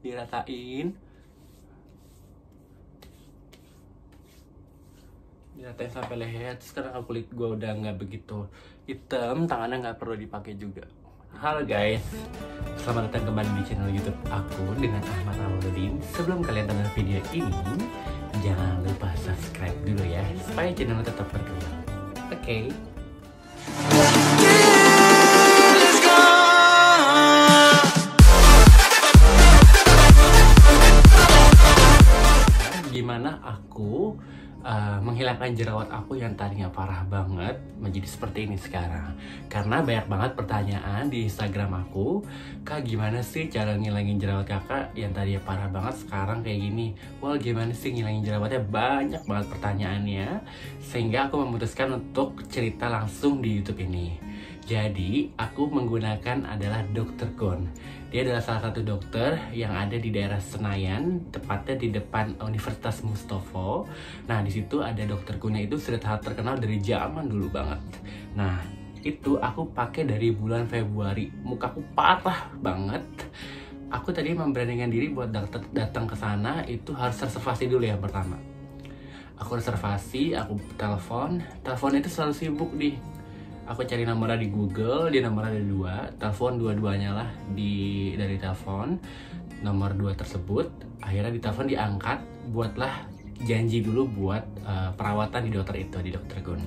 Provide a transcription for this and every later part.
diratain sampai leher. Terus sekarang kulit gue udah nggak begitu hitam, tangannya nggak perlu dipakai juga. Halo guys, selamat datang kembali di channel YouTube aku dengan Ahmad Awaludin. Sebelum kalian tonton video ini, jangan lupa subscribe dulu ya, supaya channel tetap berkembang. Oke. Gimana aku menghilangkan jerawat aku yang tadinya parah banget menjadi seperti ini sekarang. Karena banyak banget pertanyaan di Instagram aku, Kak gimana sih cara ngilangin jerawat kakak yang tadinya parah banget sekarang kayak gini. Well, gimana sih ngilangin jerawatnya? Banyak banget pertanyaannya, sehingga aku memutuskan untuk cerita langsung di YouTube ini. Jadi aku menggunakan adalah Dr. Gun. Dia adalah salah satu dokter yang ada di daerah Senayan, tepatnya di depan Universitas Mustopo. Nah, di situ ada Dr. Gunnya, itu sudah terkenal dari zaman dulu banget. Nah, itu aku pakai dari bulan Februari. Mukaku parah banget. Aku tadi memberanikan diri buat datang ke sana, itu harus reservasi dulu ya pertama. Aku reservasi, aku telepon itu selalu sibuk nih. Aku cari nomornya di Google, dia nomornya ada 2, telepon dua-duanya lah dari telepon nomor 2 tersebut. Akhirnya ditelepon, diangkat, buatlah janji dulu buat perawatan di dokter itu, di Dr. Gun.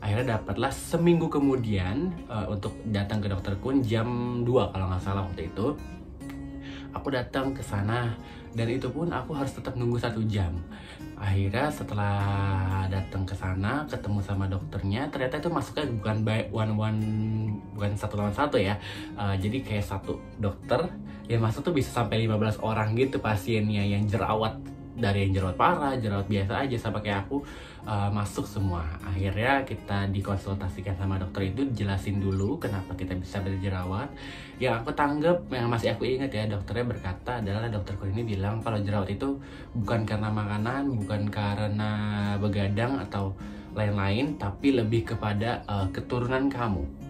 Akhirnya dapatlah seminggu kemudian untuk datang ke Dr. Gun jam 2 kalau nggak salah waktu itu. Aku datang ke sana dan itu pun aku harus tetap nunggu 1 jam. Akhirnya setelah datang ke sana ketemu sama dokternya, ternyata itu masuknya bukan bukan 1 lawan 1 ya. Jadi kayak satu dokter yang masuk tuh bisa sampai 15 orang gitu pasiennya, yang jerawat, dari yang jerawat parah, jerawat biasa aja, sama kayak aku masuk semua. Akhirnya kita dikonsultasikan sama dokter itu, jelasin dulu kenapa kita bisa berjerawat. Yang aku tanggap, yang masih aku ingat ya, dokternya berkata adalah dokterku ini bilang kalau jerawat itu bukan karena makanan, bukan karena begadang atau lain-lain, tapi lebih kepada keturunan kamu.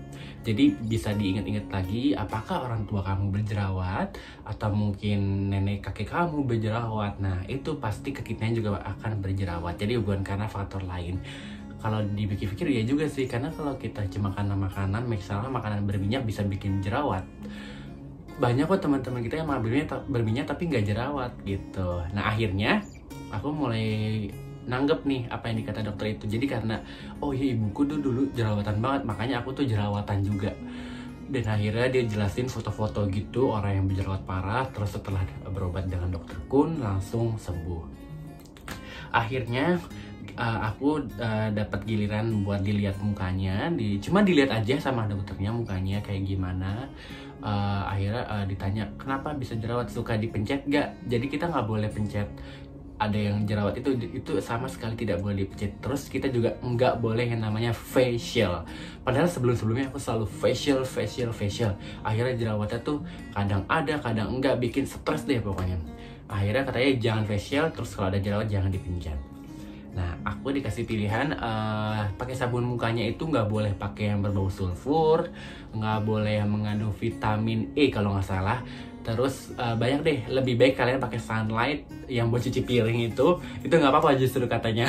Jadi bisa diingat-ingat lagi, apakah orang tua kamu berjerawat atau mungkin nenek kakek kamu berjerawat. Nah, itu pasti kita juga akan berjerawat. Jadi bukan karena faktor lain. Kalau dipikir-pikir ya juga sih, karena kalau kita cuma karena makanan, misalnya makanan berminyak bisa bikin jerawat. Banyak kok teman-teman kita yang berminyak tapi nggak jerawat gitu. Nah, akhirnya aku mulai nanggep nih apa yang dikata dokter itu. Jadi karena oh iya, ibuku tuh dulu jerawatan banget, makanya aku tuh jerawatan juga. Dan akhirnya dia jelasin foto-foto gitu orang yang berjerawat parah, terus setelah berobat dengan Dr. Gun langsung sembuh. Akhirnya aku dapat giliran buat dilihat mukanya, cuma dilihat aja sama dokternya mukanya kayak gimana. Akhirnya ditanya kenapa bisa jerawat, suka dipencet gak? Jadi kita nggak boleh pencet. Ada yang jerawat itu sama sekali tidak boleh dipencet. Terus kita juga nggak boleh yang namanya facial. Padahal sebelumnya aku selalu facial. Akhirnya jerawatnya tuh kadang ada, kadang enggak, bikin stres deh pokoknya. Akhirnya katanya jangan facial, terus kalau ada jerawat jangan dipencet. Nah, aku dikasih pilihan pakai sabun mukanya itu nggak boleh pakai yang berbau sulfur, nggak boleh yang mengandung vitamin E kalau nggak salah. Terus banyak deh, lebih baik kalian pakai sunlight yang buat cuci piring itu nggak apa-apa justru katanya.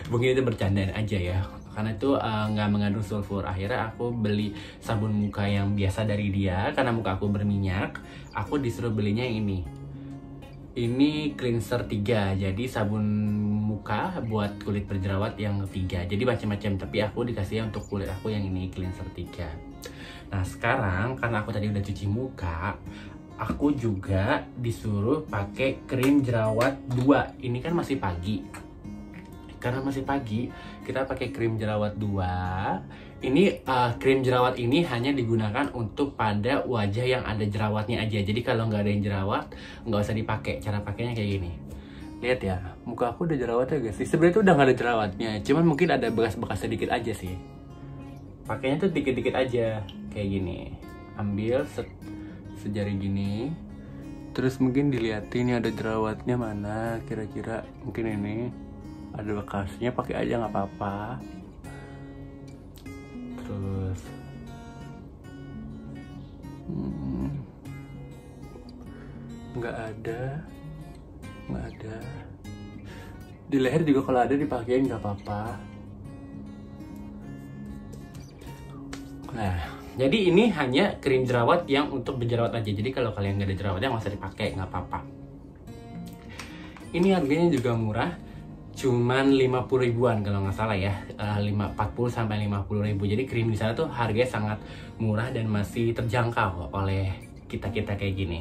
Mungkin itu bercandaan aja ya, karena itu nggak mengandung sulfur. Akhirnya aku beli sabun muka yang biasa dari dia, karena muka aku berminyak. Aku disuruh belinya yang ini cleanser 3, jadi sabun muka buat kulit berjerawat yang 3. Jadi macam-macam, tapi aku dikasih untuk kulit aku yang ini cleanser 3. Nah, sekarang karena aku tadi udah cuci muka, aku juga disuruh pakai krim jerawat 2. Ini kan masih pagi. Karena masih pagi, kita pakai krim jerawat 2. Ini krim jerawat ini hanya digunakan untuk pada wajah yang ada jerawatnya aja. Jadi kalau nggak ada yang jerawat, nggak usah dipakai. Cara pakainya kayak gini. Lihat ya, muka aku udah jerawatnya guys. Sebenarnya tuh udah nggak ada jerawatnya, cuman mungkin ada bekas-bekas sedikit aja sih. Pakainya tuh dikit-dikit aja, kayak gini. Ambil sejari gini, terus mungkin dilihatin ada jerawatnya mana, kira-kira mungkin ini ada bekasnya, pakai aja nggak apa-apa. Terus nggak ada. Di leher juga kalau ada dipakein nggak apa-apa. Nah, jadi ini hanya krim jerawat yang untuk berjerawat aja. Jadi kalau kalian nggak ada jerawatnya nggak usah dipakai, nggak apa-apa. Ini harganya juga murah, cuman 50 ribuan kalau nggak salah ya, 40 sampai 50 ribu. Jadi krim di sana tuh harganya sangat murah dan masih terjangkau oleh kita-kita kayak gini.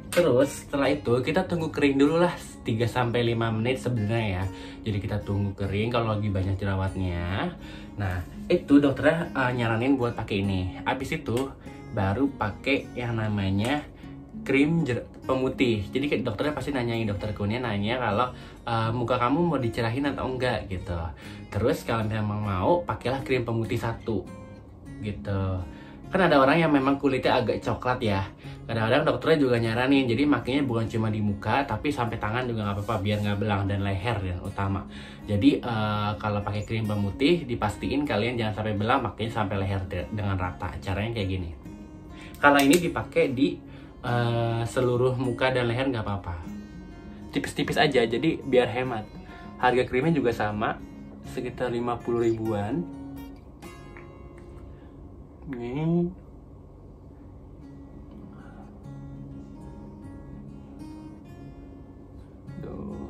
Terus setelah itu kita tunggu kering dulu lah 3 sampai 5 menit sebenarnya ya. Jadi kita tunggu kering kalau lagi banyak jerawatnya. Nah, itu dokternya nyaranin buat pakai ini. Habis itu baru pakai yang namanya krim pemutih. Jadi dokternya pasti nanyain, dokter Kunnya nanya kalau muka kamu mau dicerahin atau enggak gitu. Terus kalau memang mau, pakailah krim pemutih 1 gitu. Kan ada orang yang memang kulitnya agak coklat ya. Kadang-kadang dokternya juga nyaranin, jadi makanya bukan cuma di muka, tapi sampai tangan juga nggak apa-apa, biar nggak belang, dan leher yang utama. Jadi kalau pakai krim pemutih, dipastiin kalian jangan sampai belang, makanya sampai leher dengan rata. Caranya kayak gini. Kalau ini dipakai di seluruh muka dan leher nggak apa-apa. Tipis-tipis aja, jadi biar hemat. Harga krimnya juga sama, sekitar 50 ribuan. Nih. Tuh.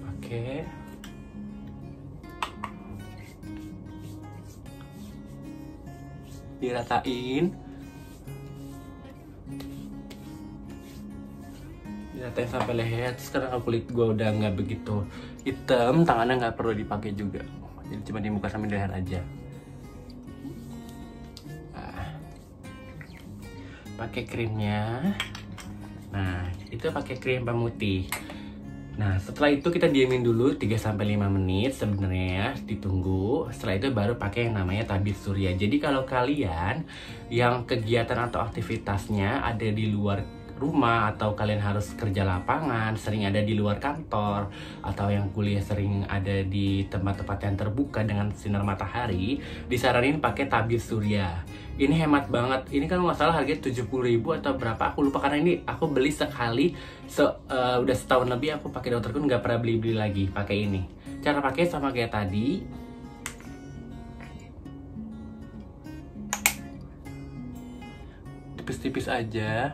Pakai. Diratain sampai leher. Sekarang kulit gue udah nggak begitu hitam, tangannya nggak perlu dipakai juga, jadi cuma di muka sama di leher aja. Pakai krimnya. Nah, itu pakai krim pemutih. Nah, setelah itu kita diemin dulu 3-5 menit sebenarnya ya, ditunggu. Setelah itu baru pakai yang namanya tabir surya. Jadi kalau kalian yang kegiatan atau aktivitasnya ada di luar rumah, atau kalian harus kerja lapangan, sering ada di luar kantor, atau yang kuliah sering ada di tempat-tempat yang terbuka dengan sinar matahari, disaranin pakai tabir surya. Ini hemat banget. Ini kan nggak salah harganya 70 ribu atau berapa, aku lupa, karena ini aku beli sekali udah setahun lebih aku pakai Dr. Kun, nggak pernah beli lagi pakai ini. Cara pakai sama kayak tadi. Tipis-tipis aja.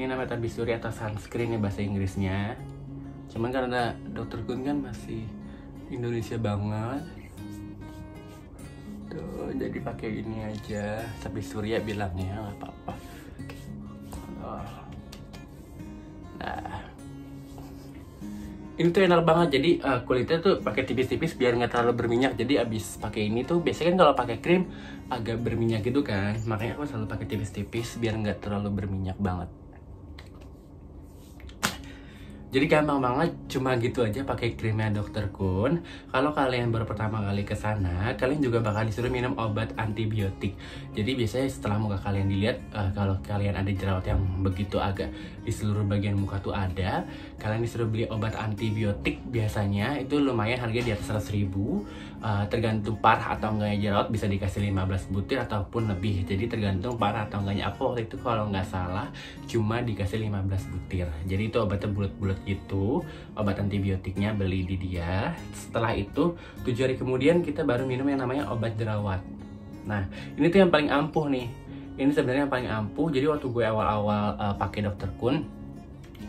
Ini namanya tabir surya atau sunscreen ya bahasa Inggrisnya. Cuman karena Dr. Kun kan masih Indonesia banget, tuh jadi pakai ini aja, tabir surya bilangnya, nggak apa-apa. Nah, ini tuh enak banget. Jadi kulitnya tuh pakai tipis-tipis biar nggak terlalu berminyak. Jadi abis pakai ini tuh biasanya kan kalau pakai krim agak berminyak gitu kan, makanya aku selalu pakai tipis-tipis biar nggak terlalu berminyak banget. Jadi gampang banget, cuma gitu aja pakai krimnya Dr. Kun. Kalau kalian baru pertama kali ke sana, kalian juga bakal disuruh minum obat antibiotik. Jadi biasanya setelah muka kalian dilihat, kalau kalian ada jerawat yang begitu agak di seluruh bagian muka tuh ada, kalian disuruh beli obat antibiotik. Biasanya itu lumayan, harganya di atas 100 ribu. Tergantung parah atau enggaknya jerawat, bisa dikasih 15 butir ataupun lebih. Jadi tergantung parah atau enggaknya. Aku waktu itu kalau nggak salah cuma dikasih 15 butir. Jadi itu obatnya bulat-bulat gitu, obat antibiotiknya beli di dia. Setelah itu 7 hari kemudian kita baru minum yang namanya obat jerawat. Nah, ini tuh yang paling ampuh nih. Ini sebenarnya yang paling ampuh. Jadi waktu gue awal-awal pakai Dr. Kun,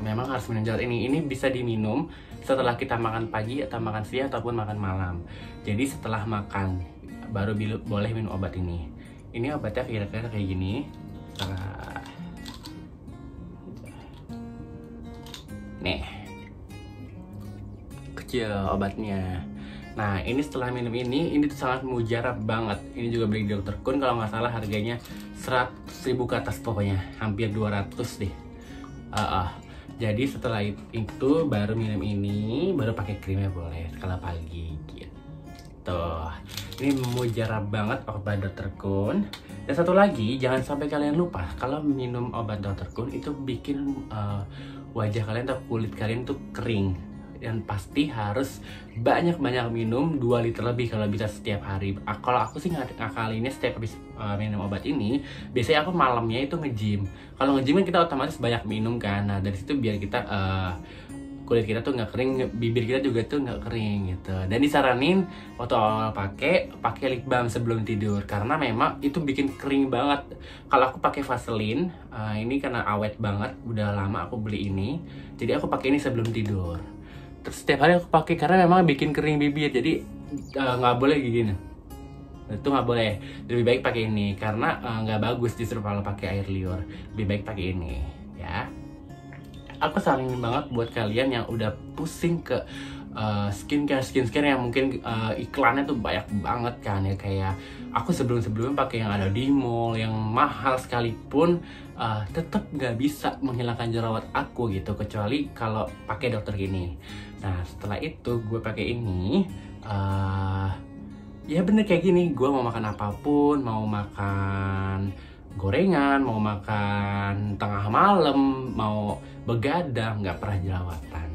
memang harus minum jerawat ini. Ini bisa diminum setelah kita makan pagi atau makan siang ataupun makan malam. Jadi setelah makan baru boleh minum obat ini. Ini obatnya kira-kira kayak gini. Nih, kecil obatnya. Nah, ini setelah minum ini tuh sangat mujarab banget. Ini juga beli di Dr. Kun, kalau nggak salah harganya 100 ribu ke atas pokoknya, hampir 200 deh. Jadi setelah itu baru minum ini, baru pakai krimnya boleh kalau pagi gitu. Ini mujarab banget obat Dr. Kun. Dan satu lagi, jangan sampai kalian lupa, kalau minum obat Dr. Kun itu bikin wajah kalian atau kulit kalian tuh kering. dan pasti harus banyak-banyak minum 2 liter lebih kalau bisa setiap hari. Kalau aku sih ngakalinnya setiap habis minum obat ini, biasanya aku malamnya itu nge-gym. Kalau nge-gym kan kita otomatis banyak minum kan. Nah dari situ biar kita kulit kita tuh nggak kering, bibir kita juga tuh nggak kering gitu. Dan disaranin waktu awal pakai lip balm sebelum tidur karena memang itu bikin kering banget. Kalau aku pakai Vaseline, ini karena awet banget, udah lama aku beli ini, jadi aku pakai ini sebelum tidur. Terus setiap hari aku pakai karena memang bikin kering bibir, jadi nggak boleh gini. Itu nggak boleh, lebih baik pakai ini karena nggak bagus justru kalau pakai air liur. Lebih baik pakai ini ya. Aku saranin banget buat kalian yang udah pusing ke skincare yang mungkin iklannya tuh banyak banget kan ya, kayak aku sebelumnya pakai yang ada di mall yang mahal sekalipun tetap nggak bisa menghilangkan jerawat aku gitu, kecuali kalau pakai dokter gini. Nah setelah itu gue pakai ini, ya bener kayak gini, gue mau makan apapun, mau makan gorengan, mau makan tengah malam, mau begadang, nggak pernah jerawatan.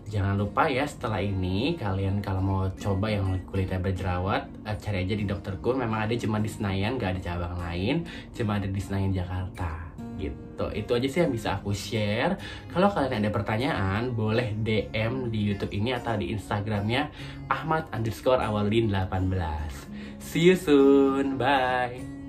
Jangan lupa ya, setelah ini kalian kalau mau coba yang kulitnya berjerawat, cari aja di dokterku. Memang ada cuma di Senayan, nggak ada cabang lain, cuma ada di Senayan Jakarta gitu. Itu aja sih yang bisa aku share. Kalau kalian ada pertanyaan, boleh DM di YouTube ini atau di Instagramnya Ahmad_Awaludin 18. See you soon, bye.